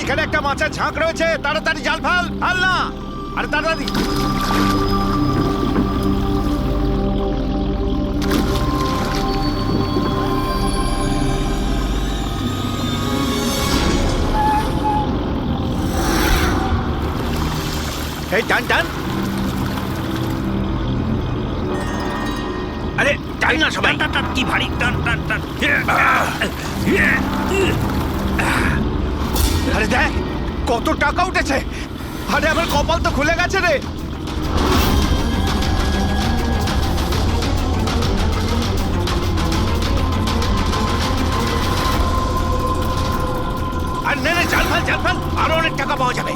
এখানে একটা মাছের ঝাঁক রয়েছে, তাড়াতাড়ি জাল ফেল। ফেল না, আরে তাড়াতাড়ি। এই টান টান, আরে টান না সবাই। টান টান, কি ভারী, টান টান টান। আরে দেখ কত টাকা উঠেছে। আরে আমার কপাল তো খুলে গেছে রে। আর নে নে, জাল ফেল জাল ফেল, আরো অনেক টাকা পাওয়া যাবে।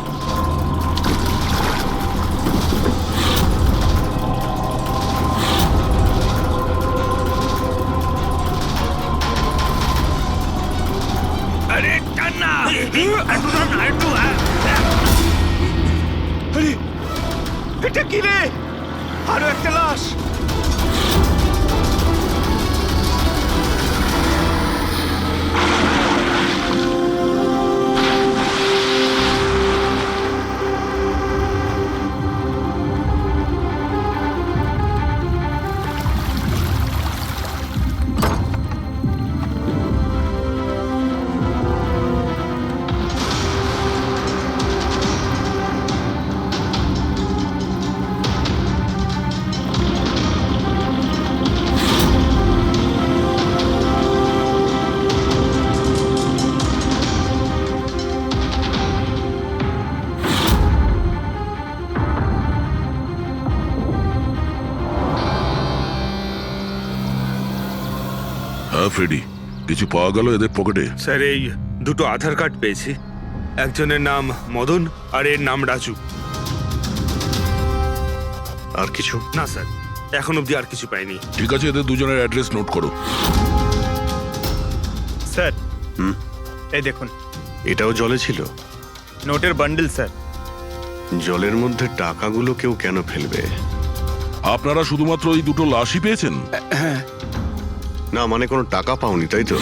আরে টান না, একটু টান না, একটু। আরে এটা কি রে? আরো একটা লাশ। হ্যাঁ ফ্রেডি, কিছু পাওয়া গেল এদের পকেটে? স্যার, এই দুটো আধার কার্ড পেয়েছি। একজনের নাম মদন আর এর নাম রাজু। আর কিছু? না স্যার, এখন অবধি আর কিছু পাইনি। ঠিক আছে, এদের দুজনের অ্যাড্রেস নোট করো। স্যার এই দেখুন, এটাও জলে ছিল? নোটের বান্ডেল স্যার। জলের মধ্যে টাকাগুলো কেউ কেন ফেলবে? আপনারা শুধুমাত্র এই দুটো লাশই পেয়েছেন? না মানে কোনো টাকা পাওনি, তাই তো?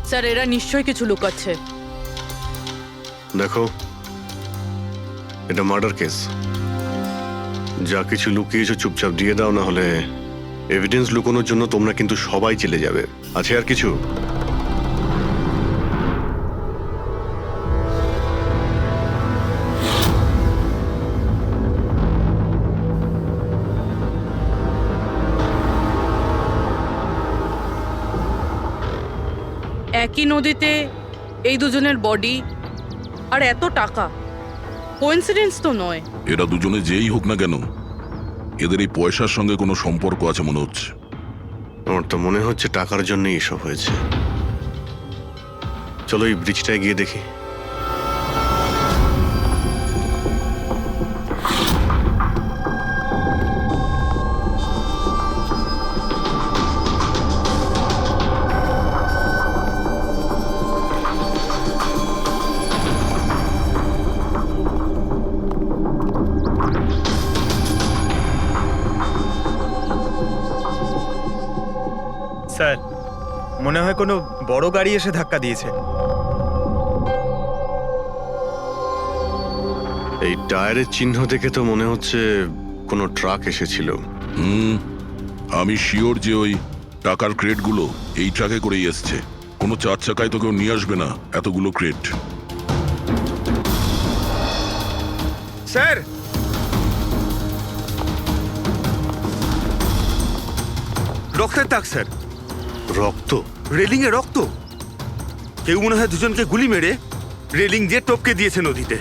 স্যার, এরা নিশ্চয়ই কিছু লুকাচ্ছে। দেখো, এটা মার্ডার কেস। যা কিছু লুকিয়েছো চুপচাপ দিয়ে দাও, না হলে এভিডেন্স লুকানোর জন্য তোমরা কিন্তু সবাই চলে যাবে। আছে আর কিছু? একই নদীতে এই দুজনের বডি আর এত টাকা, কোইন্সিডেন্স তো নয়। এরা দুজনে যেই হোক না কেন, এদের এই পয়সার সঙ্গে কোনো সম্পর্ক আছে মনে হচ্ছে। আমার তো মনে হচ্ছে টাকার জন্যই এসব হয়েছে। চলো এই ব্রিজটায় গিয়ে দেখি। স্যার, মনে হয় কোনো বড় গাড়ি এসে ধাক্কা দিয়েছে। এই টায়ারের চিহ্ন দেখে তো মনে হচ্ছে কোনো ট্রাক এসেছিল। আমি শিওর যে ওই টাকার ক্রেটগুলো এই ট্রাকে করেই এসছে। কোনো চার চাকায় তো কেউ নিয়ে আসবে না এতগুলো ক্রেট। স্যার, রক্তের দাগ স্যার। রক্ত? রেলিং এ রক্ত। কেউ মনে হয় দুজনকে গুলি মেরে রেলিং দিয়ে টপকে দিয়েছে নদীতে।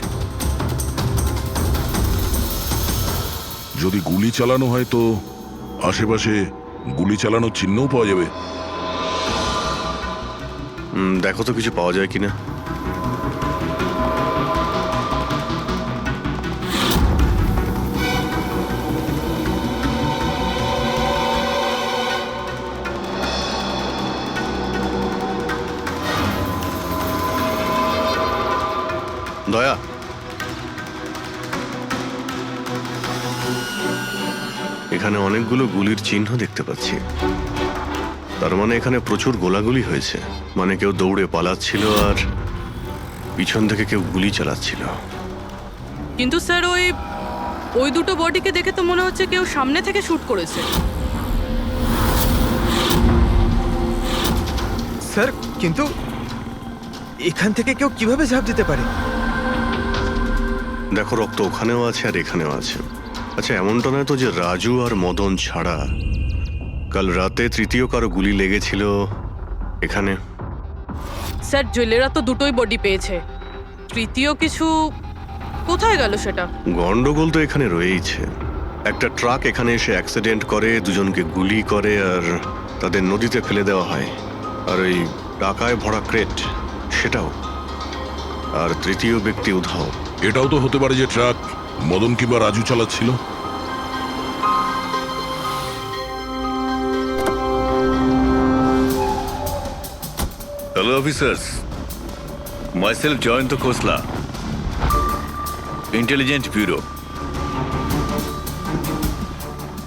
যদি গুলি চালানো হয় তো আশেপাশে গুলি চালানোর চিহ্নও পাওয়া যাবে। দেখো তো কিছু পাওয়া যায় কিনা। দয়া, এখানে অনেকগুলো গুলির চিহ্ন দেখতে পাচ্ছি। তার মানে এখানে প্রচুর গোলাগুলি হয়েছে। মানে কেউ দৌড়ে পালাচ্ছিল আর পিছন থেকে কেউ গুলি চালাচ্ছিল। কিন্তু স্যার ওই দুটো বডিকে দেখে তো মনে হচ্ছে কেউ সামনে থেকে শুট করেছে। স্যার কিন্তু এখান থেকে কেউ কিভাবে ঝাঁপ দিতে পারে? দেখো, রক্ত ওখানেও আছে আর এখানেও আছে। আচ্ছা, এমনটা নয় তো যে রাজু আর মদন ছাড়া কাল রাতে তৃতীয় কারো গুলি লেগেছিল এখানে? স্যার জেলেরা তো দুটোই বডি পেয়েছে, তৃতীয় কিছু কোথায় গেল সেটা? গন্ডগোল তো এখানে রয়েইছে। একটা ট্রাক এখানে এসে অ্যাক্সিডেন্ট করে, দুজনকে গুলি করে আর তাদের নদীতে ফেলে দেওয়া হয়। আর ওই টাকায় ভরা ক্রেট সেটাও। আর তৃতীয় ব্যক্তি উধাও। এটাও তো হতে পারে যে ট্রাক মদন কিংবা রাজু চালাচ্ছিল। Hello officers, myself Jayant Khosla, Intelligence Bureau.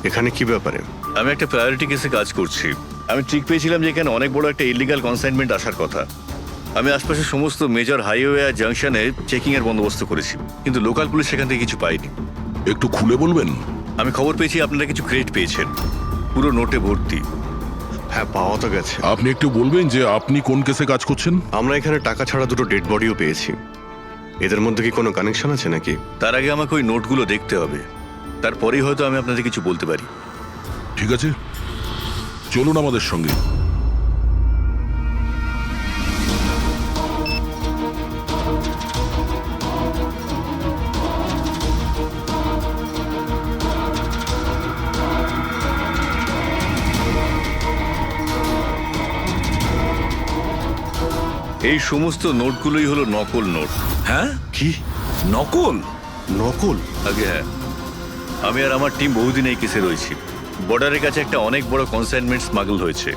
এখানে কি ব্যাপারে? আমি একটা প্রায়োরিটি কেসে কাজ করছি। আমি ঠিক পেয়েছিলাম যে এখানে অনেক বড় একটা ইলিগাল কনসাইনমেন্ট আসার কথা। আমি আশপাশের সমস্ত মেজর হাইওয়ে আর জাংশনে চেকিং এর বন্দোবস্ত করেছি, কিন্তু লোকাল পুলিশ সেখান থেকে কিছু পায়নি। একটু খুলে বলবেন? আমি খবর পেয়েছি আপনারা কিছু ক্রেট পেয়েছেন, পুরো নোটে ভর্তি। হ্যাঁ, পাওয়া তো গেছে। আপনি একটু বলবেন যে আপনি কোন কেসে কাজ করছেন? আমরা এখানে টাকা ছাড়া দুটো ডেড বডিও পেয়েছি। এদের মধ্যে কি কোনো কানেকশন আছে নাকি? তার আগে আমাকে ওই নোটগুলো দেখতে হবে, তারপরেই হয়তো আমি আপনাদের কিছু বলতে পারি। ঠিক আছে, চলুন আমাদের সঙ্গে। এই সমস্ত নোটগুলোই হলো নকল নোট। হ্যাঁ, কি নকল? নকল? আগে হ্যাঁ, আমি আর আমার টিম বহুদিন এই কেসে রয়েছি। বর্ডারের কাছে একটা অনেক বড় কনসাইনমেন্ট স্মাগল হয়েছে,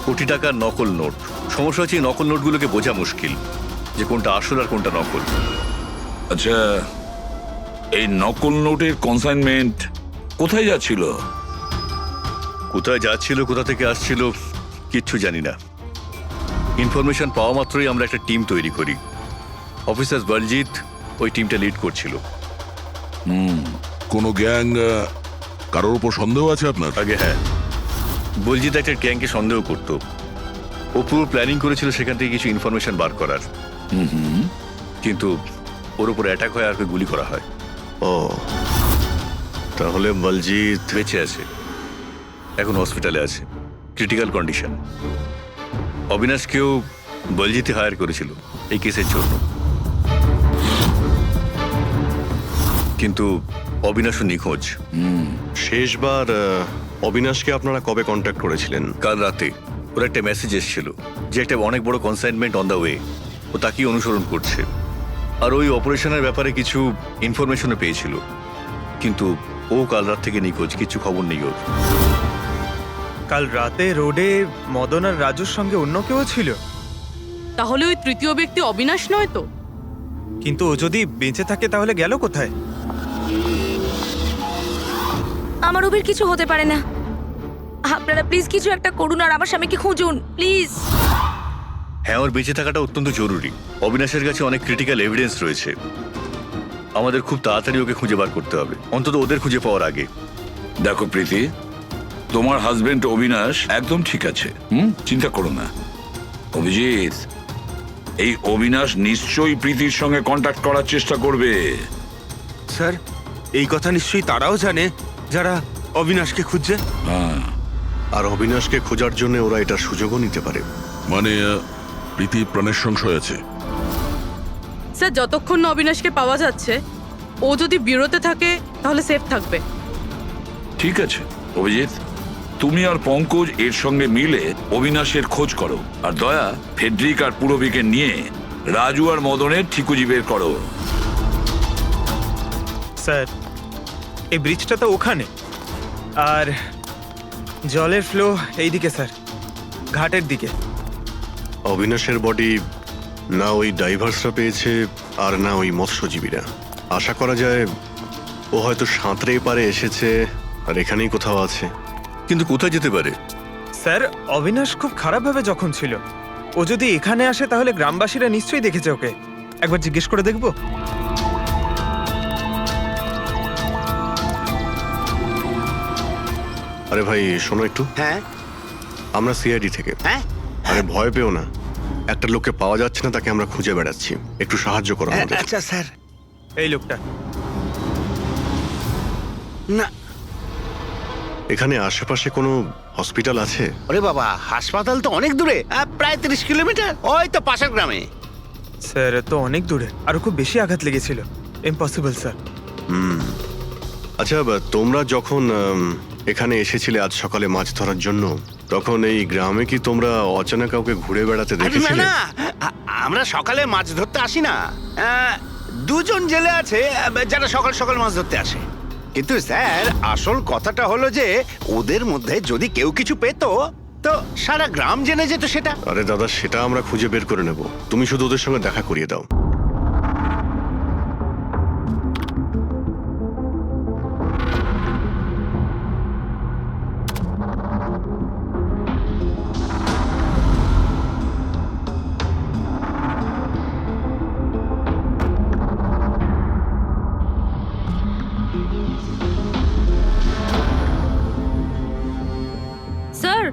কোটি টাকার নকল নোট। সমস্যা হচ্ছে এই নকল নোটগুলোকে বোঝা মুশকিল যে কোনটা আসল আর কোনটা নকল। আচ্ছা, এই নকল নোটের কনসাইনমেন্ট কোথায় যাচ্ছিল? কোথায় যাচ্ছিল, কোথা থেকে আসছিল কিচ্ছু জানি না। ইনফরমেশন পাওয়া মাত্রই আমরা একটা টিম তৈরি করি। অফিসার বলজিৎ ওই টিমটা লিড করছিল। কোনো গ্যাং কারোর উপর সন্দেহ আছে আপনার? আগে হ্যাঁ, বলজিৎ একটা গ্যাংকে সন্দেহ করত। ও পুরো প্ল্যানিং করেছিল সেখান থেকে কিছু ইনফরমেশন বার করার। কিন্তু ওর উপর অ্যাটাক হয় আর ওকে গুলি করা হয়। ও, তাহলে বলজিৎ বেঁচে আছে, এখন হসপিটালে আছে, ক্রিটিক্যাল কন্ডিশন। অবিনাশকেও বলজিৎই হায়ার করেছিল এই কেসের জন্য, কিন্তু অবিনাশও নিখোঁজ। শেষবার অবিনাশকে আপনারা কবে কন্ট্যাক্ট করেছিলেন? কাল রাতে ওর একটা মেসেজ এসেছিল যে একটা অনেক বড় কনসাইনমেন্ট অন দ্য ওয়ে, ও তাকেই অনুসরণ করছে। আর ওই অপারেশনের ব্যাপারে কিছু ইনফরমেশনও পেয়েছিল, কিন্তু ও কাল রাত থেকে নিখোঁজ, কিছু খবর নেই ওর। কাল রাতে রোডে মদন আর রাজুর সঙ্গে অন্য কেউ ছিল? তাহলে ওই তৃতীয় ব্যক্তি অবিনাশ নয় তো? কিন্তু ও যদি বেঁচে থাকে তাহলে গেল কোথায়? আমার ওবের কিছু হতে পারে না। আপনারা প্লিজ কিছু একটা করুন আর আমার স্বামীকে খুঁজুন প্লিজ। হ্যাঁ, ওর বেঁচে থাকাটা অত্যন্ত জরুরি। অবিনাশের কাছে অনেক ক্রিটিক্যাল এভিডেন্স রয়েছে, আমাদের খুব তাড়াতাড়ি ওকে খুঁজে বার করতে হবে, অন্তত ওদের খুঁজে পাওয়ার আগে। দেখো প্রীতি, তোমার হাজবেন্ড অবিনাশ একদম ঠিক আছে, চিন্তা করো না। অভিজিৎ, এই অবিনাশ নিশ্চয়ই প্রীতির সঙ্গে কন্ট্যাক্ট করার চেষ্টা করবে। স্যার, এই কথা নিশ্চয়ই তারাও জানে যারা অবিনাশকে খুঁজছে। হ্যাঁ, আর অবিনাশকে খোঁজার জন্য ওরা এটার সুযোগও নিতে পারে। মানে প্রীতি প্রাণের সংশয় আছে। স্যার যতক্ষণ না অবিনাশকে পাওয়া যাচ্ছে, ও যদি বিরতে থাকে তাহলে সেফ থাকবে। ঠিক আছে অভিজিৎ, তুমি আর পঙ্কজ এর সঙ্গে মিলে অবিনাশের খোঁজ করো, আর দয়া ফেডরিক আর পুরবিকে নিয়ে রাজু আর মদনের ঠিকুজি বের করো। স্যার, এই ব্রিজটা তো ওখানে, আর জলের ফ্লো এইদিকে স্যার, ঘাটের দিকে। অবিনাশের বডি না ওই ডাইভার্সরা পেয়েছে আর না ওই মৎস্যজীবীরা। আশা করা যায় ও হয়তো সাঁতরে পারে এসেছে আর এখানেই কোথাও আছে। কিন্তু কোথায় যেতে পারে? স্যার, অবিনাশ খুব খারাপভাবে জখম ছিল। ও যদি এখানে আসে তাহলে গ্রামবাসীরা নিশ্চয়ই দেখেছে ওকে। একবার জিজ্ঞেস করে দেখবো? আরে ভাই শোনো একটু, হ্যাঁ আমরা সিআইডি থেকে। হ্যাঁ আরে ভয় পেও না, একটা লোককে পাওয়া যাচ্ছে না, তাকে আমরা খুঁজে বেড়াচ্ছি, একটু সাহায্য করো আমাদের। আচ্ছা স্যার। এই লোকটা। না এখানে আশেপাশে কোনো হসপিটাল আছে? ওরে বাবা, হাসপাতাল তো অনেক দূরে, প্রায় 30 কিলোমিটার, ওই তো পাশের গ্রামে। স্যার তো অনেক দূরে, আরো খুব বেশি আঘাত লেগেছিল। Impossible sir. আচ্ছা তোমরা যখন এখানে এসেছিলে আজ সকালে মাছ ধরার জন্য, তখন এই গ্রামে কি তোমরা অচেনা কাউকে ঘুরে বেড়াতে আরে না দেখেছিলে? না, আমরা সকালে মাছ ধরতে আসি না। দুজন জেলে আছে যারা সকাল সকাল মাছ ধরতে আসে। কিন্তু স্যার, আসল কথাটা হলো যে ওদের মধ্যে যদি কেউ কিছু পেতো তো সারা গ্রাম জেনে যেত সেটা। আরে দাদা, সেটা আমরা খুঁজে বের করে নেব, তুমি শুধু ওদের সঙ্গে দেখা করিয়ে দাও। স্যার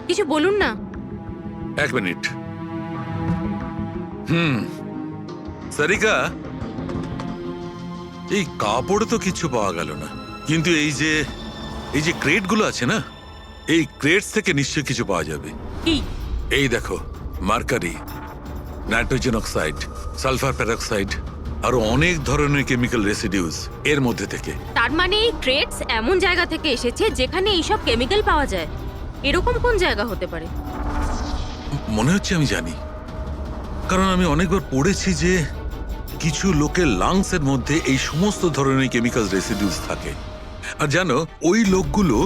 কিছু বলুন না। এক মিনিট। সারিকা, এই কাপড়ে তো কিছু পাওয়া গেল না, কিন্তু এই যে ক্রেটগুলো আছে না, এই ক্রেটস থেকে নিশ্চয়ই কিছু পাওয়া যাবে। কি? এই দেখো, mercury, nitrogen oxide, sulphur peroxide, আরো অনেক ধরনের কেমিক্যাল রেসিডিউস এর মধ্যে থেকে। তার মানে এই ক্রেটস এমন জায়গা থেকে এসেছে যেখানে এইসব কেমিক্যাল পাওয়া যায়। এরকম কোন জায়গা হতে পারে? মনে হচ্ছে আমি জানি, কারণ আমি অনেকবার পড়েছি যে কিছু লোকের লাংসের মধ্যে এই সমস্ত ধরনের কেমিক্যাল রেসিডিউস থাকে। আর জানো, ওই লোকগুলো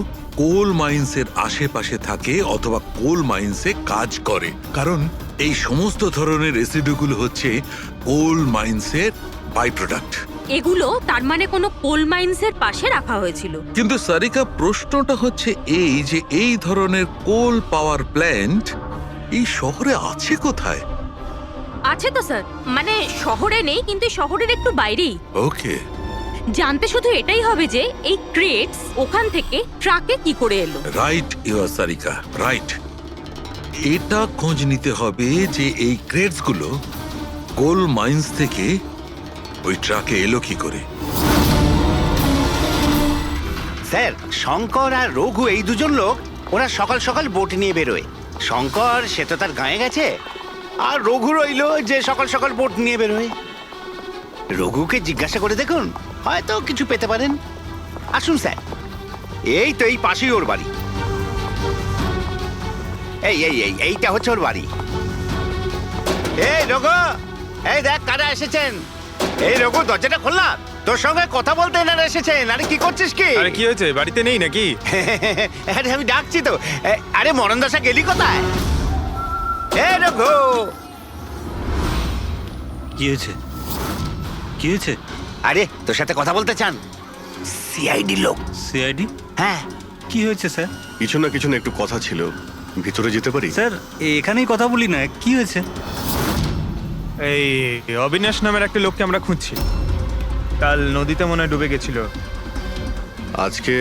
কোল মাইন্সের আশেপাশে থাকে অথবা কোল মাইন্সে কাজ করে, কারণ এই সমস্ত ধরনের রেসিডিউগুলো হচ্ছে কোল মাইন্সের বাই প্রোডাক্ট। এগুলো তার মানে কোনো কোল মাইন্সের পাশে রাখা হয়েছিল। কিন্তু সারিকা, প্রশ্নটা হচ্ছে এই যে এই ধরনের কোল পাওয়ার প্ল্যান্ট এই শহরে আছে কোথায়? আছে তো স্যার, মানে শহরে নেই, কিন্তু শহরের একটু বাইরেই। ওকে, জানতে শুধু এটাই হবে যে এই ক্রেটস ওখান থেকে ট্রাকে কি করে এলো। Right your Sarika, right. এটা খোঁজ নিতে হবে যে এই ক্রেটস গুলো কোল মাইন্স থেকে ওই ট্রাকে এলো কি করে। স্যার, শঙ্কর আর রঘু এই দুজন লোক, ওরা সকাল সকাল বোট নিয়ে বেরোয়। শঙ্কর সে তো তার গায়ে গেছে, আর রঘু রইলো যে সকাল সকাল বোট নিয়ে বেরোয়। রঘুকে জিজ্ঞাসা করে দেখুন, হয়তো কিছু পেতে পারেন। আসুন স্যার, এই তো এই পাশেই ওর বাড়ি। এইটা হচ্ছে ওর বাড়ি। এই রঘু, এই দেখ কারা এসেছেন। এই রঘু, দরজাটা খোলা, তোর সঙ্গে কথা বলতে এনারা এসেছেন। আরে কি করছিস কি? আরে কি হয়েছে, বাড়িতে নেই নাকি? আরে আমি ডাকছি তো। আরে মরণ দশা গেলি কোথায়? এই রঘু। কি হয়েছে? কি হয়েছে? আরে তোর সাথে কথা বলতে চান সিআইডি লোক। সিআইডি? হ্যাঁ। কি হয়েছে স্যার? কিছু না একটু কথা ছিল, ভিতরে যেতে পারি? স্যার এখানেই কথা বলি না, কি হয়েছে? এই অবিনাশ নামের একটা লোককে আমরা খুঁজছি। কাল নদীতে মনে হয় ডুবে গেছিল। আজকে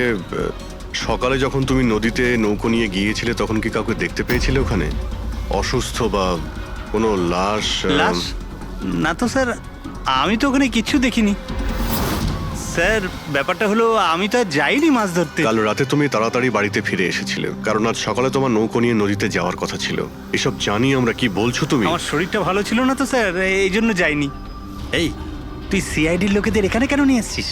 সকালে যখন তুমি নদীতে নৌকো নিয়ে গিয়েছিলে, তখন কি কাউকে দেখতে পেয়েছিলে ওখানে অসুস্থ বা কোনো লাশ? লাশ? না তো স্যার, আমি তো ওখানে কিছু দেখিনি। স্যার ব্যাপারটা হলো, আমি তো আর যাইনি মাছ ধরতে। কাল রাতে তুমি তাড়াতাড়ি বাড়িতে ফিরে এসেছিলে, কারণ আজ সকালে তোমার নৌকো নিয়ে নদীতে যাওয়ার কথা ছিল। এসব জানি আমরা, কি বলছো তুমি? আমার শরীরটা ভালো ছিল না তো স্যার, এই জন্য যাইনি। এই তুই সিআইডির লোকেদের এখানে কেন নিয়ে এসছিস?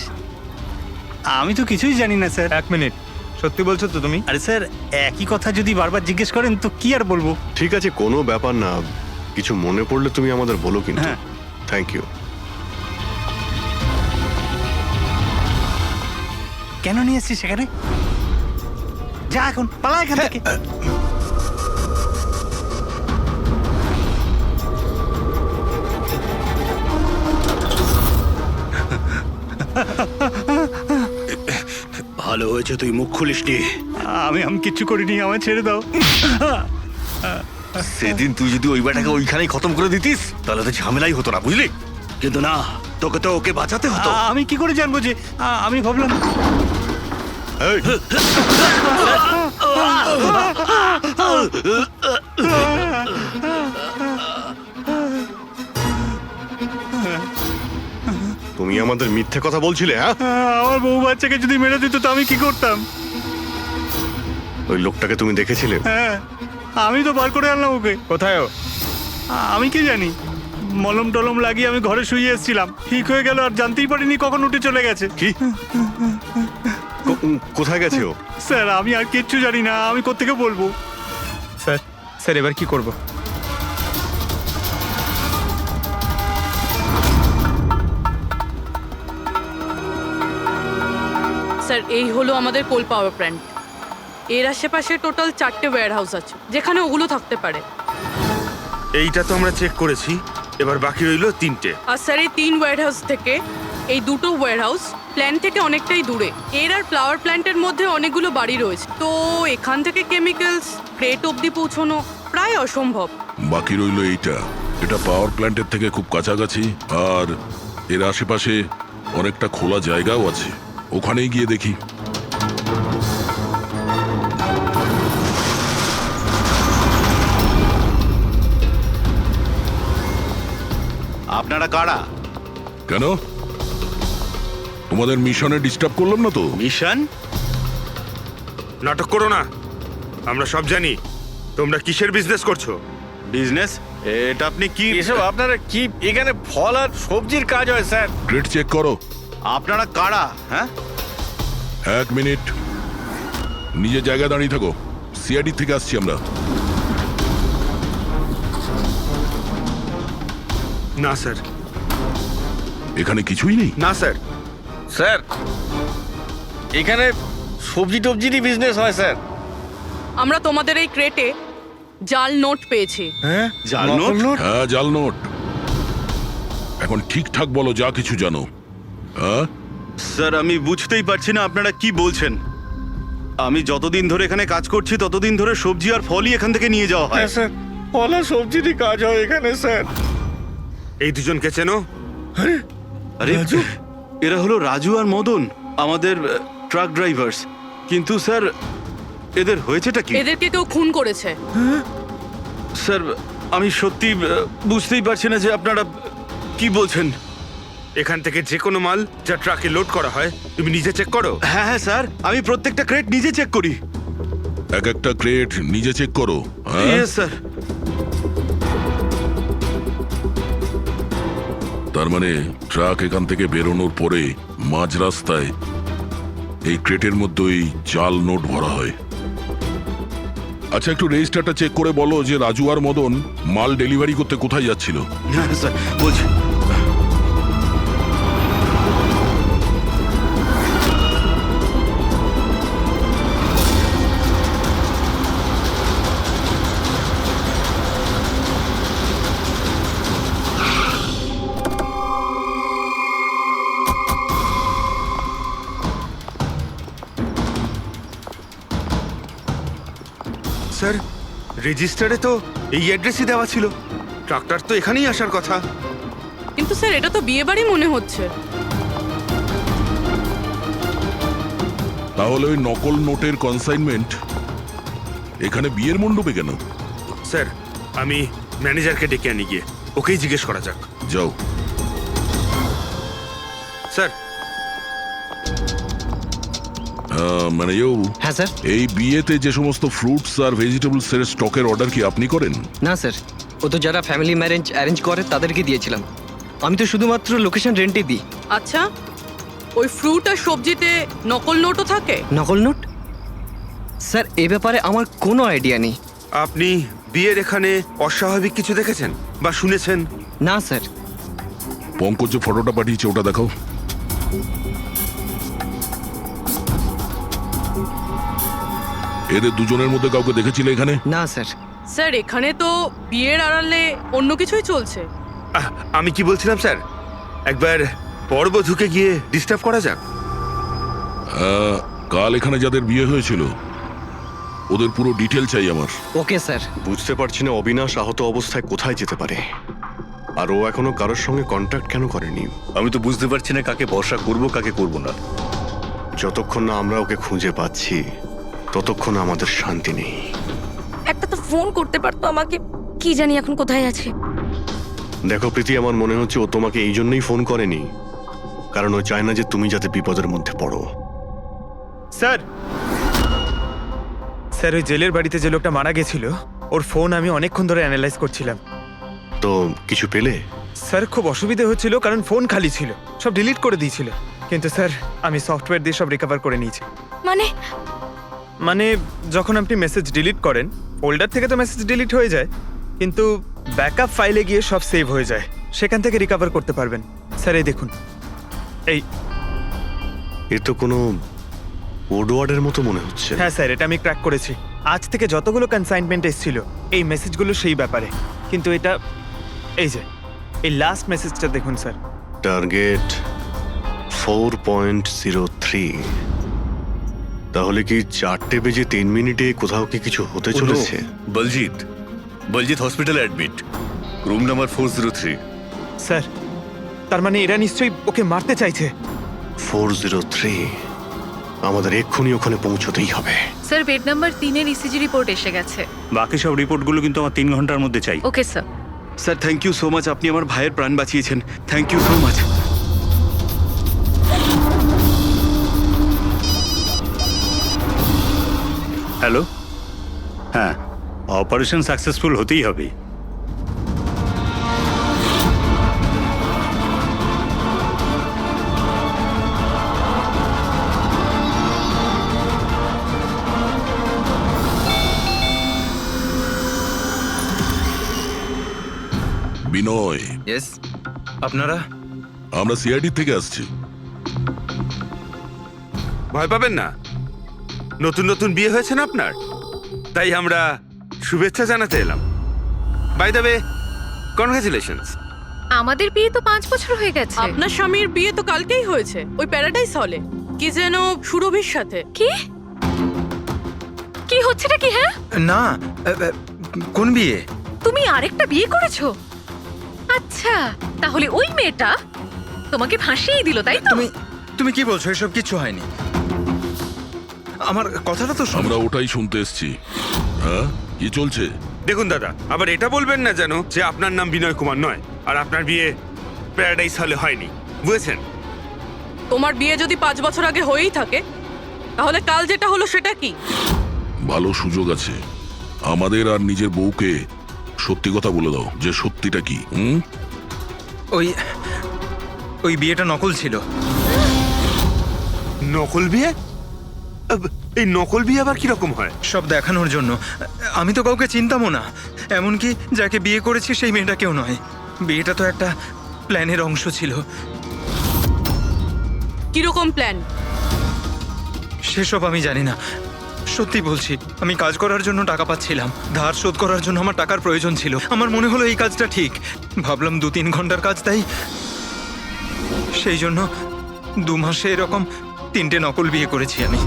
আমি তো কিছুই জানি না স্যার। এক মিনিট, সত্যি বলছো তো তুমি? আরে স্যার, একই কথা যদি বারবার জিজ্ঞেস করেন তো কি আর বলবো। ঠিক আছে, কোনো ব্যাপার না, কিছু মনে পড়লে তুমি আমাদের বলো কিন্তু। হ্যাঁ। Thank you. কেন নিয়ে এসছিস সেখানে? যা এখন, পালা এখান থেকে। ভালো হয়েছে তুই মুখ খুলিসনি। আমি কিচ্ছু করিনি, আমায় ছেড়ে দাও। সেদিন তুই যদি ওই বেটাকে ওইখানেই খতম করে দিতিস তাহলে তো ঝামেলাই হতো না, বুঝলি? কিন্তু না, তোকে তো ওকে বাঁচাতে হতো। আমি কি করে জানবো যে আমি ভাবলাম এই, তুমি আমাদের মিথ্যে কথা বলছিলে, হ্যাঁ? আমার বউ বাচ্চাকে যদি মেরে দিত তো আমি কি করতাম? ওই লোকটাকে তুমি দেখেছিলে? হ্যাঁ, আমি তো বার করে আনলাম ওকে। কোথায় ও? আমি কি জানি, মলম টলম লাগিয়ে আমি ঘরে শুয়ে এসেছিলাম, ঠিক হয়ে গেল আর জানতেই পারিনি কখন উঠে চলে গেছে। কি? কোথায় গেছে ও? স্যার আমি আর কিচ্ছু জানি না, আমি কোত্থেকে বলবো? স্যার স্যার এবার কি করব? স্যার এই হলো আমাদের কোল পাওয়ার প্ল্যান্ট। এর আশেপাশে টোটাল 4টে ওয়্যার হাউস আছে যেখানে ওগুলো থাকতে পারে। এইটা তো আমরা চেক করেছি, এবার বাকি রইলো 3টে। আর স্যার এই 3 ওয়্যার হাউস থেকে এই 2টো ওয়্যার হাউস প্ল্যান্ট থেকে অনেকটাই দূরে। এর আর ফ্লাওয়ার প্ল্যান্টের মধ্যে অনেকগুলো বাড়ি রয়েছে, তো এখান থেকে কেমিক্যালস ক্রেট অবধি পৌঁছানো প্রায় অসম্ভব। বাকি রইলো এইটা, এটা পাওয়ার প্ল্যান্টের থেকে খুব কাছাকাছি আর এর আশেপাশে অনেকটা খোলা জায়গাও আছে, ওখানেই গিয়ে দেখি। আপনারা কারা? কেন, তোমাদের মিশনে ডিস্টার্ব করলাম না তো? মিশন? নাটক করো না, আমরা সব জানি তোমরা কিসের বিজনেস করছো। বিজনেস? এটা আপনি কি? এসব আপনারা কি? এখানে ফল আর সবজির কাজ হয় স্যার। ক্রেট চেক করো। আপনারা কারা? হ্যাঁ, 1 মিনিট, নিজের জায়গায় দাঁড়িয়ে থাকো। সিআইডি থেকে আসছি আমরা। না স্যার, এখানে কিছুই নেই। না স্যার। স্যার এখানে সবজি টবজিরই বিজনেস হয় স্যার। আমরা তোমাদের এই ক্রেটে জাল নোট পেয়েছি। হ্যাঁ, জাল নোট? হ্যাঁ, জাল নোট। এখন ঠিকঠাক বলো যা কিছু জানো। হ্যাঁ, স্যার আমি বুঝতেই পারছি না আপনারা কি বলছেন। আমি যতদিন ধরে এখানে কাজ করছি ততদিন ধরে সবজি আর ফলই এখান থেকে নিয়ে যাওয়া হয়। হ্যাঁ স্যার, ফল আর সবজিরই কাজ হয় এখানে স্যার। এই দুজনকে চেনো? আরে এরা হলো রাজু আর মদন, আমাদের ট্রাক ড্রাইভার্স। কিন্তু স্যার এদের হয়েছেটা কি? এদেরকে কেউ খুন করেছে। স্যার আমি সত্যি বুঝতেই পারছি না যে আপনারা কি বলছেন। এখান থেকে যে কোনো মাল যা ট্রাকে লোড করা হয় তুমি নিজে চেক করো। হ্যাঁ হ্যাঁ স্যার, আমি প্রত্যেকটা ক্রেট নিজে চেক করি। এক একটা ক্রেট নিজে চেক করো? হ্যাঁ ইয়েস স্যার। তার মানে ট্রাক এখান থেকে বেরোনোর পরে মাঝ রাস্তায় এই ক্রেটের মধ্যেই জাল নোট ভরা হয়। আচ্ছা, একটু রেজিস্টারটা চেক করে বলো যে রাজু আর মদন মাল ডেলিভারি করতে কোথায় যাচ্ছিল। হ্যাঁ স্যার বলছি। স্যার রেজিস্টারে তো এই অ্যাড্রেসই দেওয়া ছিল, ট্রাকটার তো এখানেই আসার কথা। কিন্তু স্যার এটা তো বিয়ে বাড়ি মনে হচ্ছে। তাহলে ওই নকল নোটের কনসাইনমেন্ট এখানে বিয়ের মণ্ডপে কেন? স্যার আমি ম্যানেজারকে ডেকে আনি, গিয়ে ওকেই জিজ্ঞেস করা যাক। যাও। স্যার। মানে হ্যাঁ স্যার। এই বিয়েতে যে সমস্ত ফ্রুটস আর ভেজিটেবলস এর স্টকের অর্ডার কি আপনি করেন? না স্যার, ও তো যারা ফ্যামিলি ম্যারেজ অ্যারেঞ্জ করে তাদেরকে দিয়েছিলাম। আমি তো শুধুমাত্র লোকেশন রেন্টে দিই। আচ্ছা, ওই ফ্রুট আর সবজিতে নকল নোটও থাকে? নকল নোট? স্যার এ ব্যাপারে আমার কোনো আইডিয়া নেই। আপনি বিয়ের এখানে অস্বাভাবিক কিছু দেখেছেন বা শুনেছেন? না স্যার। পঙ্কজ যে ফটোটা পাঠিয়েছে ওটা দেখাও। এদের দুজনের মধ্যে কাউকে দেখেছিলে এখানে? না স্যার। স্যার এখানে তো বিয়ের আড়ালে অন্য কিছুই চলছে। আমি কি বলছিলাম স্যার, একবার পরবধূকে গিয়ে ডিস্টার্ব করা যাক। কাল এখানে যাদের বিয়ে হয়েছিল ওদের পুরো ডিটেল চাই আমার। Okay sir. বুঝতে পারছি না অবিনাশ আহত অবস্থায় কোথায় যেতে পারে, আর ও এখনো কারোর সঙ্গে কন্ট্যাক্ট কেন করেনি। আমি তো বুঝতে পারছি না কাকে ভরসা করব কাকে করব না। যতক্ষণ না আমরা ওকে খুঁজে পাচ্ছি ততক্ষণ আমাদের শান্তি নেই। একটা তো ফোন করতে পারতো আমাকে, কি জানি এখন কোথায় আছে। দেখো প্রীতি, আমার মনে হচ্ছে ও তোমাকে এই জন্যই ফোন করেনি, কারণ ও চায় না যে তুমি যাতে বিপদের মধ্যে পড়ো। স্যার, স্যার ওই জেলের বাড়িতে যে লোকটা মারা গেছিল ওর ফোন আমি অনেকক্ষণ ধরে অ্যানালাইজ করছিলাম। তো কিছু পেলে? স্যার খুব অসুবিধে হচ্ছিল কারণ ফোন খালি ছিল, সব ডিলিট করে দিয়েছিল। কিন্তু স্যার আমি সফটওয়্যার দিয়ে সব রিকভার করে নিয়েছি। মানে যখন আপনি মেসেজ ডিলিট করেন ফোল্ডার থেকে তো মেসেজ ডিলিট হয়ে যায়, কিন্তু ব্যাকআপ ফাইলে গিয়ে সব সেভ হয়ে যায়, সেখান থেকে রিকভার করতে পারবেন। স্যার এই দেখুন, এই এ তো কোনো কোডওয়ার্ডের মতো মনে হচ্ছে। হ্যাঁ স্যার, এটা আমি ক্র্যাক করেছি। আজ থেকে যতগুলো কনসাইনমেন্ট এসেছিল এই মেসেজগুলো সেই ব্যাপারে, কিন্তু এটা এই যে এই লাস্ট মেসেজটা দেখুন স্যার। টার্গেট 4.03। তাহলে কি 4:03 কোথাও কি কিছু হতে চলেছে? বলজিৎ হসপিটালে অ্যাডমিট, রুম নাম্বার 403। স্যার তার মানে এরা নিশ্চয়ই ওকে মারতে চাইছে। 403, আমাদের এক্ষুনি ওখানে পৌঁছতেই হবে। স্যার বেড নাম্বার 3-এর ইসিজি রিপোর্ট এসে গেছে। বাকি সব রিপোর্টগুলো কিন্তু আমার 3 ঘন্টার মধ্যে চাই। Okay sir. Sir thank you so much, আপনি আমার ভাইয়ের প্রাণ বাঁচিয়েছেন। Thank you so much. Hello, হ্যাঁ অপারেশন সাকসেসফুল হতেই হবে। বিনয়, ইয়েস, আপনারা? আমরা সিআইডি থেকে আসছি। ভয় পাবেন না, নতুন নতুন বিয়ে হয়েছে না আপনার, তাই আমরা শুভেচ্ছা জানাতে এলাম। By the way, congratulations. আমাদের বিয়ে তো 5 বছর হয়ে গেছে। আপনার স্বামীর বিয়ে তো কালকেই হয়েছে, ওই প্যারাডাইস হলে, কি যেন সুরভির সাথে। কি কি হচ্ছেটা কি? হ্যাঁ না, কোন বিয়ে? তুমি আরেকটা বিয়ে করেছো? আচ্ছা, তাহলে ওই মেয়েটা তোমাকে ফাঁসিয়ে দিল, তাই তো? তুমি কি বলছো? এসব কিছু হয়নি। আমার কথাটা তো আমরা ওটাই শুনতে এসেছি। হ্যাঁ, কি চলছে? দেখুন দাদা, আবার এটা বলবেন না যেন যে আপনার নাম বিনয় কুমার নয় আর আপনার বিয়ে প্যারাডাইস হলে হয়নি, বুঝেছেন? তোমার বিয়ে যদি 5 বছর আগে হয়েই থাকে, তাহলে কাল যেটা হলো সেটা কি? ভালো সুযোগ আছে, আমাদের আর নিজের বউকে সত্যি কথা বলে দাও যে সত্যিটা কি। ওই বিয়েটা নকল ছিল। নকল বিয়ে? এই নকল বিয়ে আবার কিরকম হয়? সব দেখানোর জন্য। আমি তো কাউকে চিনতামও না, এমনকি যাকে বিয়ে করেছি সেই মেয়েটাকেও নয়। বিয়েটা তো একটা প্ল্যানের অংশ ছিল। কিরকম প্ল্যান? সেসব আমি জানি না, সত্যি বলছি। আমি কাজ করার জন্য টাকা পাচ্ছিলাম, ধার শোধ করার জন্য আমার টাকার প্রয়োজন ছিল। আমার মনে হলো এই কাজটা ঠিক, ভাবলাম 2-3 ঘন্টার কাজ, তাই সেই জন্য 2 মাসে এরকম 3টে নকল বিয়ে করেছি আমি।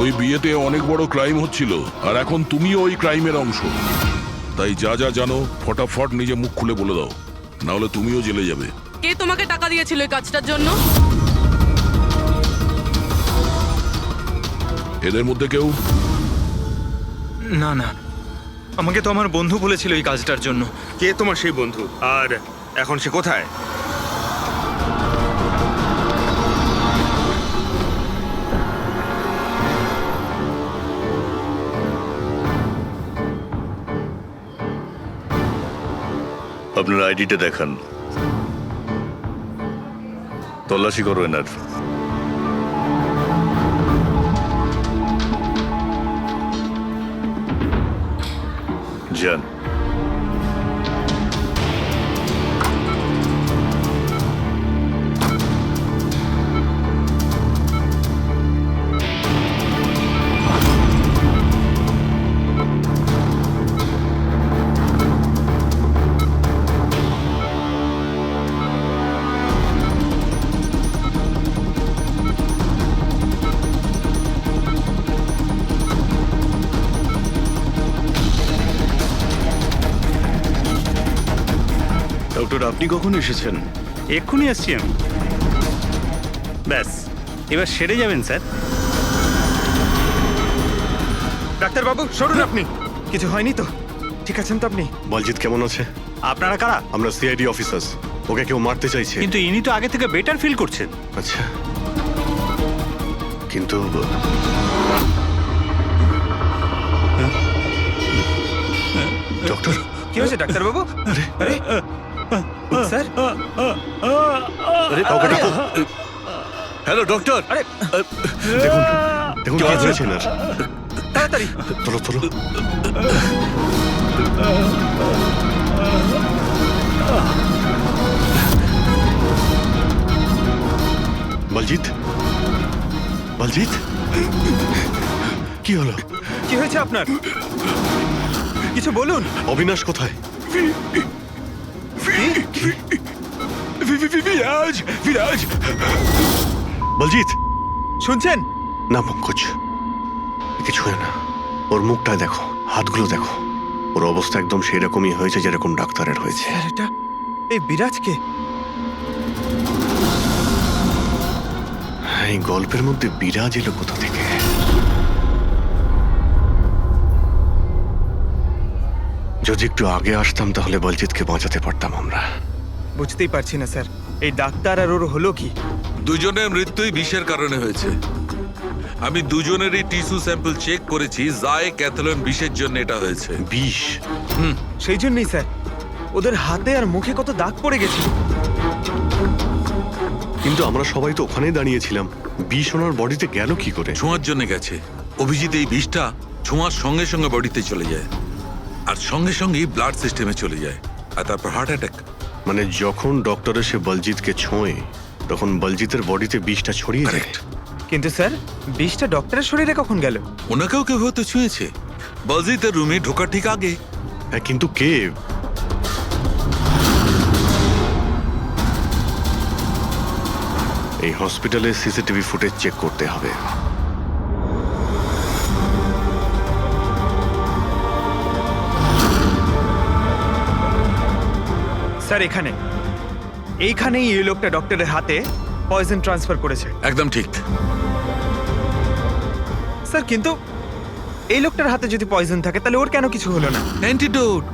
ওই বিয়েতে অনেক বড় ক্রাইম হচ্ছিল, আর এখন তুমিও ওই ক্রাইমের অংশ। তাই যা যা জানো ফটাফট নিজে মুখ খুলে বলে দাও, না হলে তুমিও জেলে যাবে। কে তোমাকে টাকা দিয়েছিল এই কাজটার জন্য? এদের মধ্যে কেউ? না না, আমাকে তো আমার বন্ধু বলেছিল এই কাজটার জন্য। কে তোমার সেই বন্ধু, আর এখন সে কোথায়? আপনার আইডিটা দেখান, তল্লাশি করো এনার। যান। ডক্টর আপনি কখন এসেছেন? এক্ষুনি আসছি আমি। ব্যাস, এবার সেরে যাবেন স্যার। ডাক্তারবাবু সরুন আপনি। কিছু হয়নি তো? ঠিক আছেন তো আপনি? বলজিৎ কেমন আছে? আপনারা কারা? আমরা সিআইডি অফিসার্স। ওকে কেউ মারতে চাইছে। কিন্তু ইনি তো আগে থেকে বেটার ফিল করছেন। আচ্ছা, কিন্তু ডক্টর, কি হয়েছে ডাক্তারবাবু? আরে স্যার, আরে কাউকে ডাকো। Hello doctor. আরে দেখুন দেখুন কি হয়েছে না। তাড়াতাড়ি। তোলো তোলো। বলজিৎ, বলজিৎ, কি হলো? কি হয়েছে আপনার? কিছু বলুন। অবিনাশ কোথায়? বিরাজ, বিরাজ, বলজিৎ, শুনছেন? না পঙ্কজ, কিছু ছুঁয়ে না। ওর মুখটায় দেখো, হাতগুলো দেখো। ওর অবস্থা একদম সেই রকমই হয়েছে যেরকম ডাক্তারের হয়েছে। স্যার, এটা এই বিরাজকে? এই গল্পের মধ্যে বিরাজ এলো কোথা থেকে? যদি একটু আগে আসতাম তাহলে বলজিৎকে বাঁচাতে পারতাম আমরা। বুঝতেই পারছি না স্যার, এই ডাক্তার আর ওর হলো কি? দুজনের মৃত্যুই বিষের কারণে হয়েছে। আমি দুজনেরই টিস্যু স্যাম্পল চেক করেছি, জায় ক্যাথলন বিষের জন্য এটা হয়েছে। বিষ? সেই জন্যই স্যার, ওদের হাতে আর মুখে কত দাগ পড়ে গেছে। কিন্তু আমরা সবাই তো ওখানেই দাঁড়িয়েছিলাম। বিষ ওনার বডিতে গেল কি করে? ছোঁয়ার জন্য গেছে। অভিজিৎ, এই বিষটা ছোঁয়ার সঙ্গে সঙ্গে বডিতে চলে যায়, আর সঙ্গে সঙ্গেই ব্লাড সিস্টেমে চলে যায়, আর তারপর হার্ট অ্যাটাক। মানে যখন ডক্টর এসে বলজিৎকে ছোঁয়ে তখন বলজিতের বডিতে বিষটা ছড়িয়ে যায়। কারেক্ট। কিন্তু স্যার, বিষটা ডক্টরের শরীরে কখন গেল? ওনাকেও কেউ হয়তো ছুঁয়েছে বলজিতের রুমে ঢোকার ঠিক আগে। হ্যাঁ, কিন্তু কে? এই হসপিটালে সিসিটিভি ফুটেজ চেক করতে হবে। স্যার, এইখানেই এই লোকটা ডক্টরের হাতে পয়জন ট্রান্সফার করেছে। একদম ঠিক। স্যার, কিন্তু এই লোকটার হাতে যদি পয়জন থাকে তাহলে ওর কেন কিছু হলো না? অ্যান্টিডোট।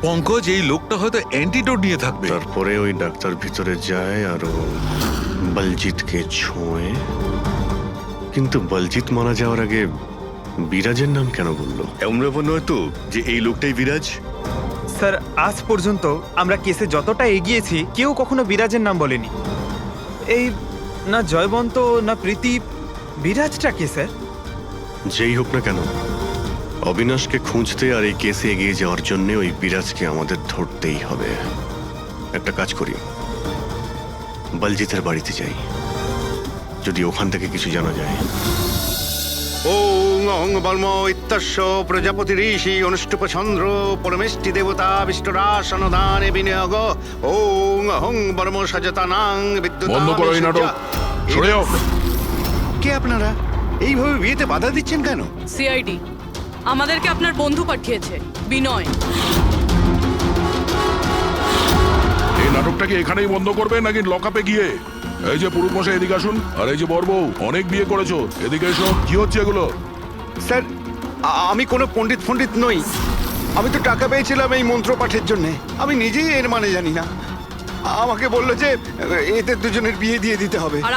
পঙ্কজ, এই লোকটা হয়তো অ্যান্টিডোট নিয়ে থাকবে। তারপরে ওই ডাক্তার ভিতরে যায় আর ও বলজিৎকে ছোঁয়ে। কিন্তু বলজিৎ মারা যাওয়ার আগে বিরাজের নাম কেন বললো? এমন ব্যাপার নয় তো যে এই লোকটাই বিরাজ? স্যার, আজ পর্যন্ত আমরা কেসে যতটা এগিয়েছি কেউ কখনো বিরাজের নাম বলেনি। এই না জয়বন্ত না প্রীতি, বিরাজটা কে স্যার? যেই হোক না কেন, অবিনাশকে খুঁজতে আর এই কেসে এগিয়ে যাওয়ার জন্য ওই বিরাজকে আমাদের ধরতেই হবে। একটা কাজ করি, বলজিতের বাড়িতে যাই, যদি ওখান থেকে কিছু জানা যায়। ওং অং বর্ম ইত্যস্য প্রজাপতি ঋষি অনুষ্ঠুপ চন্দ্র পরমেষ্টি দেবতা বিষ্ণুরাসনদানে বিনিয়োগ ওং অং বর্ম সজতানাং বিদ্যুৎ। বন্ধ করো এই নাটক, সরে যাও। কে আপনারা? এইভাবে বিয়েতে বাধা দিচ্ছেন কেন? সিআইডি আমাদেরকে আপনার বন্ধু পাঠিয়েছে, বিনয়। এই নাটকটাকে এখানেই বন্ধ করবে নাকি লকআপে গিয়ে? এই যে পুরুষ মশাই, এদিকে আসুন। আর এই যে বরবউ, অনেক বিয়ে করেছো, এদিকে এসো। কি হচ্ছে এগুলো? স্যার, আমি কোনো পণ্ডিত নই। আমি তো টাকা পেয়েছিলাম এই মন্ত্র পাঠের জন্য। আমি নিজেই এর মানে জানি না। আমাকে বললো যে এদের দুজনের বিয়ে দিয়ে দিতে হবে। আর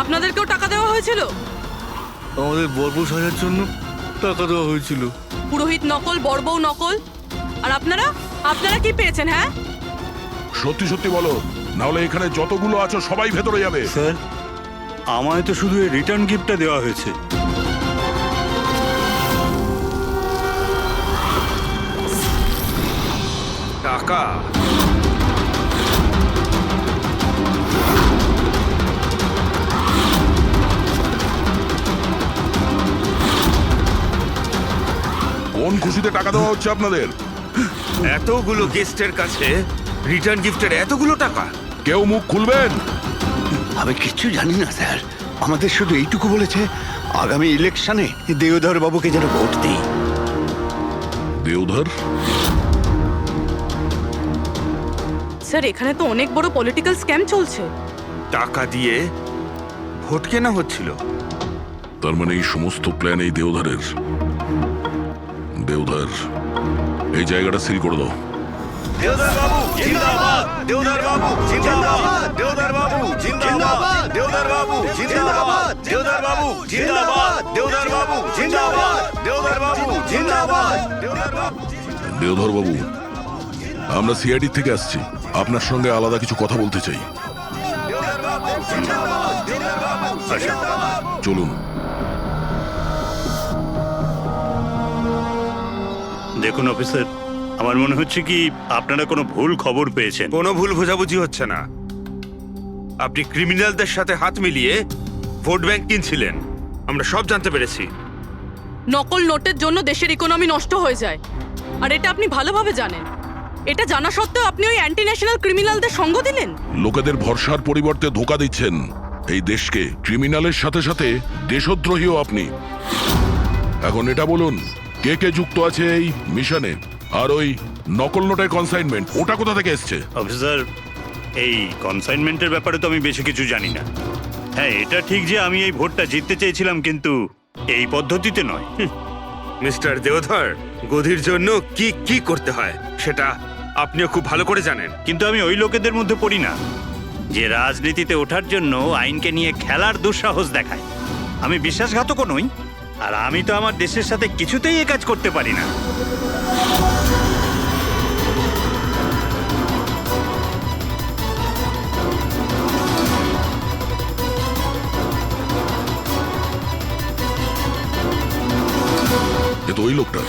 আপনাদেরকেও টাকা দেওয়া হয়েছিল? আমাদের বর্ব সাজার জন্য টাকা দেওয়া হয়েছিল। পুরোহিত নকল, বড়বউ নকল। আর আপনারা কি পেয়েছেন? হ্যাঁ, সত্যি সত্যি বলো, নাহলে এখানে যতগুলো আছো সবাই ভেতরে যাবে। স্যার, আমায় তো শুধু এই রিটার্ন গিফটটা দেওয়া হয়েছে। টাকা? কোন খুশিতে টাকা দেওয়া হচ্ছে আপনাদের? এতগুলো গেস্টের কাছে রিটার্ন গিফটের এতগুলো টাকা? কেউ মুখ খুলবেন? আমি কিচ্ছু জানি না স্যার। আমাদের শুধু এইটুকু বলেছে, আগামী ইলেকশনে দেওধর বাবুকে যেন ভোট দিই। দেওধর? স্যার এখানে তো অনেক বড় পলিটিক্যাল স্ক্যাম চলছে। টাকা দিয়ে ভোট কেনা হচ্ছিল। তার মানে এই সমস্ত প্ল্যান এই দেওধারের। দেওধার, এই জায়গাটা সিল করে দাও। দেওদার বাবু জিন্দাবাদ, দেওদার বাবু জিন্দাবাদ, দেওদার বাবু জিন্দাবাদ, দেওদার বাবু জিন্দাবাদ, দেওদার বাবু জিন্দাবাদ, দেওদার বাবু জিন্দাবাদ, দেওদার বাবু জিন্দাবাদ, দেওদার বাবু। দেওধর বাবু, আমরা সিআইডি থেকে আসছি, আপনার সঙ্গে আলাদা কিছু কথা বলতে চাই। চলুন। দেখুন অফিসার, আমার মনে হচ্ছে কি আপনারা কোনো ভুল খবর পেয়েছেন। কোনো ভুল বোঝাবুঝি হচ্ছে না। আপনি ক্রিমিনালদের সাথে হাত মিলিয়ে ভোট ব্যাংক কিনছিলেন, আমরা সব জানতে পেরেছি। নকল নোটের জন্য দেশের ইকোনমি নষ্ট হয়ে যায়, আর এটা আপনি ভালোভাবে জানেন। এটা জানা সত্ত্বেও আপনি ওই অ্যান্টি ন্যাশনাল ক্রিমিনালদের সঙ্গ দিলেন। লোকেদের ভরসার পরিবর্তে ধোকা দিচ্ছেন এই দেশকে। ক্রিমিনালের সাথে সাথে দেশদ্রোহীও আপনি। এখন এটা বলুন, কে কে যুক্ত আছে এই মিশনে? আর ওই নকল নোটের কনসাইনমেন্ট, ওটা কোথা থেকে এসছে? অফিসার, এই কনসাইনমেন্টের ব্যাপারে তো আমি বেশি কিছু জানি না। হ্যাঁ, এটা ঠিক যে আমি এই ভোটটা জিততে চেয়েছিলাম, কিন্তু এই পদ্ধতিতে নয়। মিস্টার দেওধর, গদির জন্য কি কি করতে হয় সেটা আপনিও খুব ভালো করে জানেন। কিন্তু আমি ওই লোকেদের মধ্যে পড়ি না যে রাজনীতিতে ওঠার জন্য আইনকে নিয়ে খেলার দুঃসাহস দেখায়। আমি বিশ্বাসঘাতকও নই, আর আমি তো আমার দেশের সাথে কিছুতেই এ কাজ করতে পারি না। এ তো ওই লোকটা।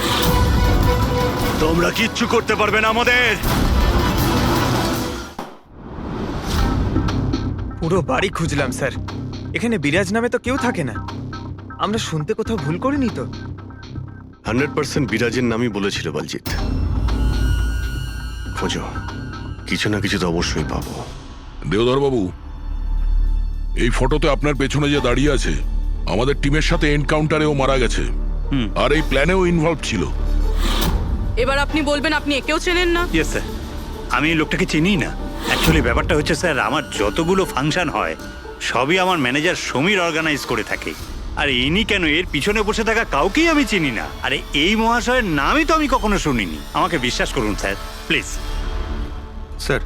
তোমরা কিচ্ছু করতে পারবে না আমাদের। পুরো বাড়ি খুঁজলাম স্যার, এখানে বিরাজ নামে তো কেউ থাকে না। আমরা শুনতে কোথাও ভুল করিনি তো? 100% বিরাজের নামই বলেছিল বলজিৎ। খোঁজো, কিছু না কিছু তো অবশ্যই পাবো। দেওধর বাবু, এই ফটোতে আপনার পেছনে যে দাঁড়িয়ে আছে, আমাদের টিমের সাথে এনকাউন্টারেও মারা গেছে, আর এই প্ল্যানেও ইনভলভ ছিল। এবার আপনি বলবেন আপনি একেও চেনেন না? ইয়েস স্যার, আমি এই লোকটাকে চিনি না। অ্যাকচুয়ালি ব্যাপারটা হচ্ছে স্যার, আমার যতগুলো ফাংশন হয় সবই আমার ম্যানেজার সমীর অর্গানাইজ করে থাকে। আর ইনি কেন, এর পিছনে বসে থাকা কাউকেই আমি চিনি না। আরে এই মহাশয়ের নামই তো আমি কখনো শুনিনি। আমাকে বিশ্বাস করুন স্যার, প্লিজ। স্যার,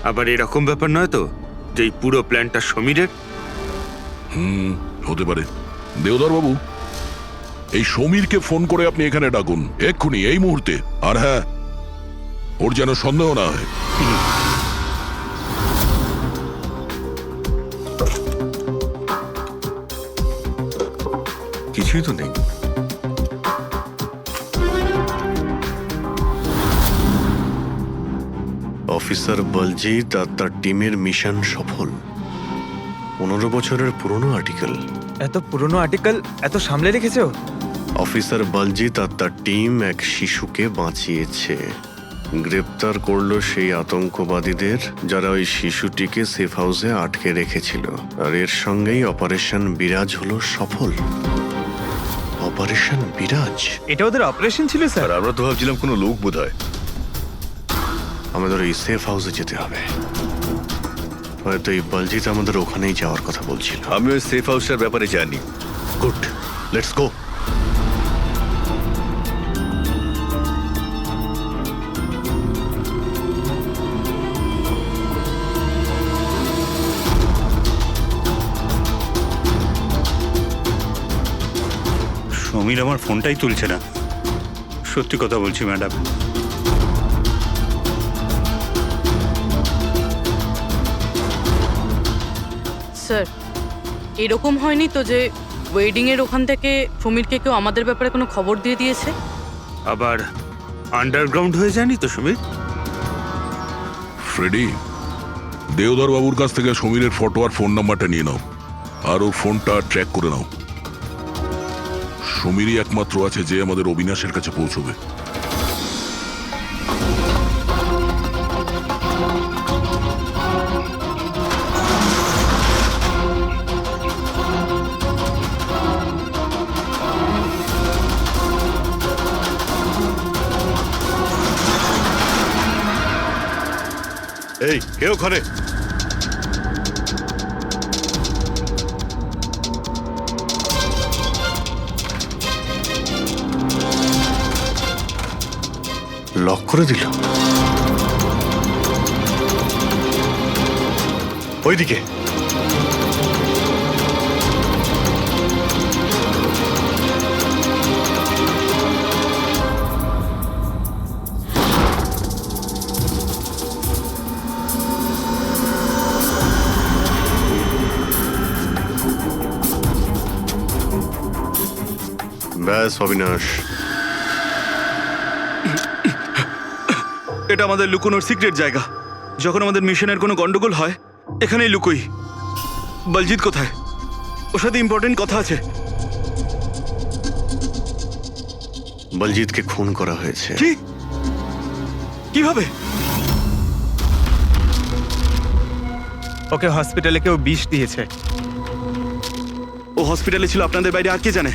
আবার এরকম ব্যাপার নয় তো যে এই পুরো প্ল্যানটা সমীরের? হতে পারে। দেওধর বাবু, এই সমীরকে ফোন করে আপনি এখানে ডাকুন এক্ষুনি, এই মুহূর্তে। আর হ্যাঁ, ওর যেন সন্দেহ না হয়। কিছুই তো নেই। অফিসার বলজিৎ আর তার টিমের মিশন সফল। 15 বছরের পুরনো আর্টিকেল। এত পুরনো আর্টিকেল এত সামলে রেখেছো? অফিসার বলজিৎ আর তার টিম এক শিশুকে বাঁচিয়েছে। গ্রেপ্তার করলো সেই আতঙ্কবাদীদের যারা ওই শিশুটিকে সেফ হাউসে আটকে রেখেছিল। আর এর সঙ্গেই অপারেশন বিরাজ হলো সফল। অপারেশন বিরাজ, এটা ওদের অপারেশন ছিল স্যার? আর আমরা তো ভাবছিলাম কোনো লোক বোধ হয়। আমাদের এই সেফ হাউসে যেতে হবে। হয়তো এই বলজিৎ আমাদের ওখানেই যাওয়ার কথা বলছিল। আমি ওই সেফ হাউসটার ব্যাপারে জানি। Good, let's go. সমীর আমার ফোনটাই তুলছে না। সত্যি কথা বলছি ম্যাডাম। স্যার, এরকম হয়নি তো যে ওয়েডিং এর ওখান থেকে সমীরকে কেউ আমাদের ব্যাপারে কোনো খবর দিয়ে দিয়েছে? আবার আন্ডারগ্রাউন্ড হয়ে যায়নি তো সমীর? ফ্রেডি, দেওধর বাবুর কাছ থেকে সমীরের ফটো আর ফোন নাম্বারটা নিয়ে নাও, আর ওর ফোনটা ট্র্যাক করে নাও। সমীরই একমাত্র আছে যে আমাদের অবিনাশের কাছে পৌঁছবে। এই কে ওখানে? লক করে দিল। ওইদিকে ব্যাস অবিনাশ, এটা আমাদের লুকোনোর সিক্রেট জায়গা। যখন আমাদের মিশনের কোনো গন্ডগোল হয় এখানেই লুকোই। বলজিৎ কোথায়? ওর সাথে ইম্পর্টেন্ট কথা আছে। বলজিৎকে খুন করা হয়েছে। কি? কিভাবে? ওকে হসপিটালে কেউ বিষ দিয়েছে। ও হসপিটালে ছিল, আপনাদের বাইরে আর কে জানে?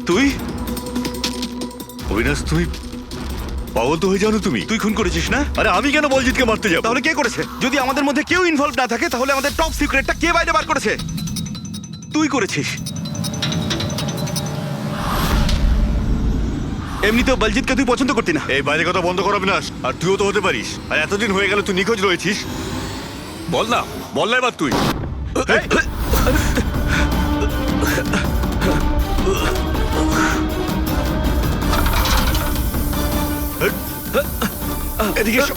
তুই? অবিনাশ, তুমি পাগল তো হয়ে যাও না তুমি? তুই খুন করেছিস না? আরে আমি কেন বলজিৎকে মারতে যাব? তাহলে কে করেছে? যদি আমাদের মধ্যে কেউ ইনভলভ না থাকে তাহলে আমাদের টপ সিক্রেটটা কে বাইরে বার করেছে? তুই করেছিস। এমনিতেও বলজিৎকে তুই পছন্দ করতি না। এই বাইরে কথা বন্ধ কর অবিনাশ। আর তুইও তো হতে পারিস। আর এতদিন হয়ে গেল তুই নিখোঁজ রয়েছিস। বল না এবার তুই। এদিকে এসো।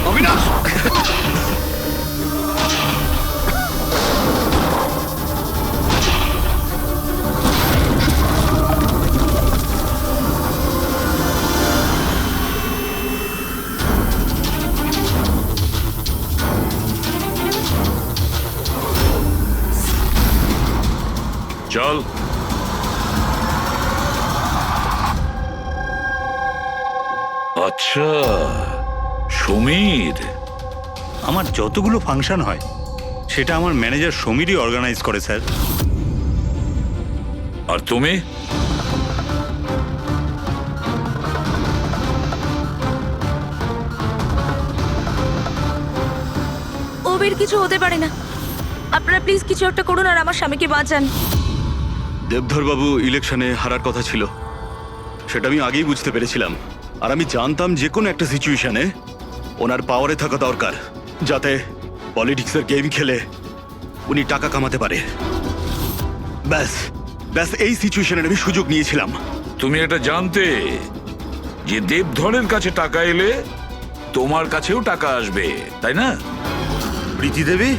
অবিনাশ! চল। আচ্ছা, সমীর। আমার যতগুলো ফাংশন হয় সেটা আমার ম্যানেজার সমীরই অর্গানাইজ করে স্যার। আর তুমি? ওবের কিছু হতে পারে না। আপনারা প্লিজ কিছু একটা করুন আর আমার স্বামীকে বাঁচান। দেবধর বাবু ইলেকশনে হারার কথা ছিল, সেটা আমি আগেই বুঝতে পেরেছিলাম। আর আমি জানতাম যে কোনো একটা সিচুয়েশনে ওনার পাওয়ারে থাকা দরকার, যাতে পলিটিক্সের গেম খেলে উনি টাকা কামাতে পারে। ব্যাস ব্যাস এই সিচুয়েশনের আমি সুযোগ নিয়েছিলাম। তুমি এটা জানতে যে দেবধরের কাছে টাকা এলে তোমার কাছেও টাকা আসবে, তাই না? প্রীতি দেবী,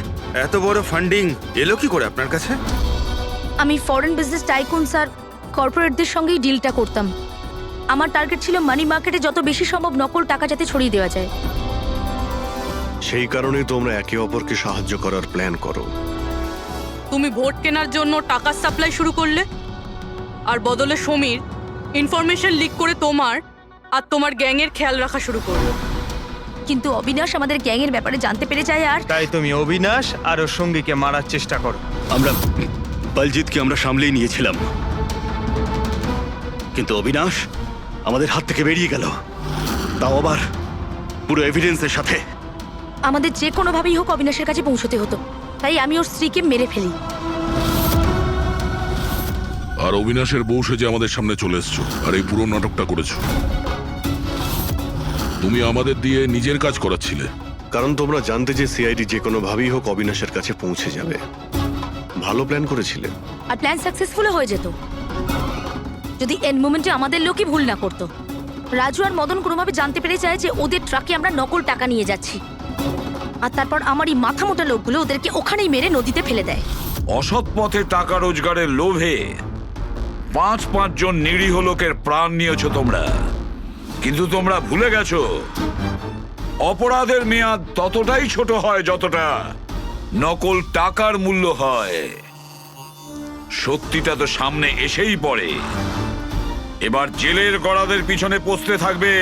এত বড় ফান্ডিং এলো কি করে আপনার কাছে? আমি ফরেন বিজনেস টাইকুন স্যার কর্পোরেটদের সঙ্গেই ডিলটা করতাম। আমার টার্গেট ছিল মানি মার্কেটে যত বেশি সম্ভব নকল টাকা যাতে ছড়িয়ে দেওয়া যায়। সেই কারণেই তোমরা একে অপরকে সাহায্য করার প্ল্যান করো। তুমি ভোট কেনার জন্য টাকার সাপ্লাই শুরু করলে, আর বদলে সমীর ইনফরমেশন লিক করে তোমার আর তোমার গ্যাংয়ের খেয়াল রাখা শুরু করলো। কিন্তু অবিনাশ আমাদের গ্যাংয়ের ব্যাপারে জানতে পেরে যায় আর তাই তুমি অবিনাশ আর ওর সঙ্গীকে মারার চেষ্টা করো। আমরা বলজিৎকে আমরা সামলেই নিয়েছিলাম, কিন্তু অবিনাশ আমাদের হাত থেকে বেরিয়ে গেল, তাও আবার পুরো এভিডেন্সের সাথে। আমাদের যে কোনোভাবেই হোক অবিনাশের কাছে পৌঁছতে হতো, তাই আমি ওর স্ত্রীকে মেরে ফেলি। আর অবিনাশের বউ সেজে আমাদের সামনে চলে এসছো আর এই পুরো নাটকটা করেছো। তুমি আমাদের দিয়ে নিজের কাজ করাচ্ছিলে, কারণ তোমরা জানতে যে সিআইডি যে কোনো ভাবেই হোক অবিনাশের কাছে পৌঁছে যাবে। ভালো প্ল্যান করেছিলে। আর প্ল্যান সাকসেসফুল হয়ে যেত যদি এন্ড মোমেন্টে আমাদের লোকই ভুল না করতো। রাজু আর মদন কোনোভাবে জানতে পেরে যায় যে ওদের ট্রাকে আমরা নকল টাকা নিয়ে যাচ্ছি, আর তারপর আমার এই মাথা মোটা লোকগুলো ওদেরকে ওখানেই মেরে নদীতে ফেলে দেয়। অসৎ পথে টাকা রোজগারের লোভে 5 জন নিরীহ লোকের প্রাণ নিয়েছো তোমরা, কিন্তু তোমরা ভুলে গেছো অপরাধের মেয়াদ ততটাই ছোট হয় যতটা নকল টাকার মূল্য হয়। সত্যিটা তো সামনে এসেই পড়ে। এবার জেলের গড়াদের পিছনে পৌঁছতে থাকবে।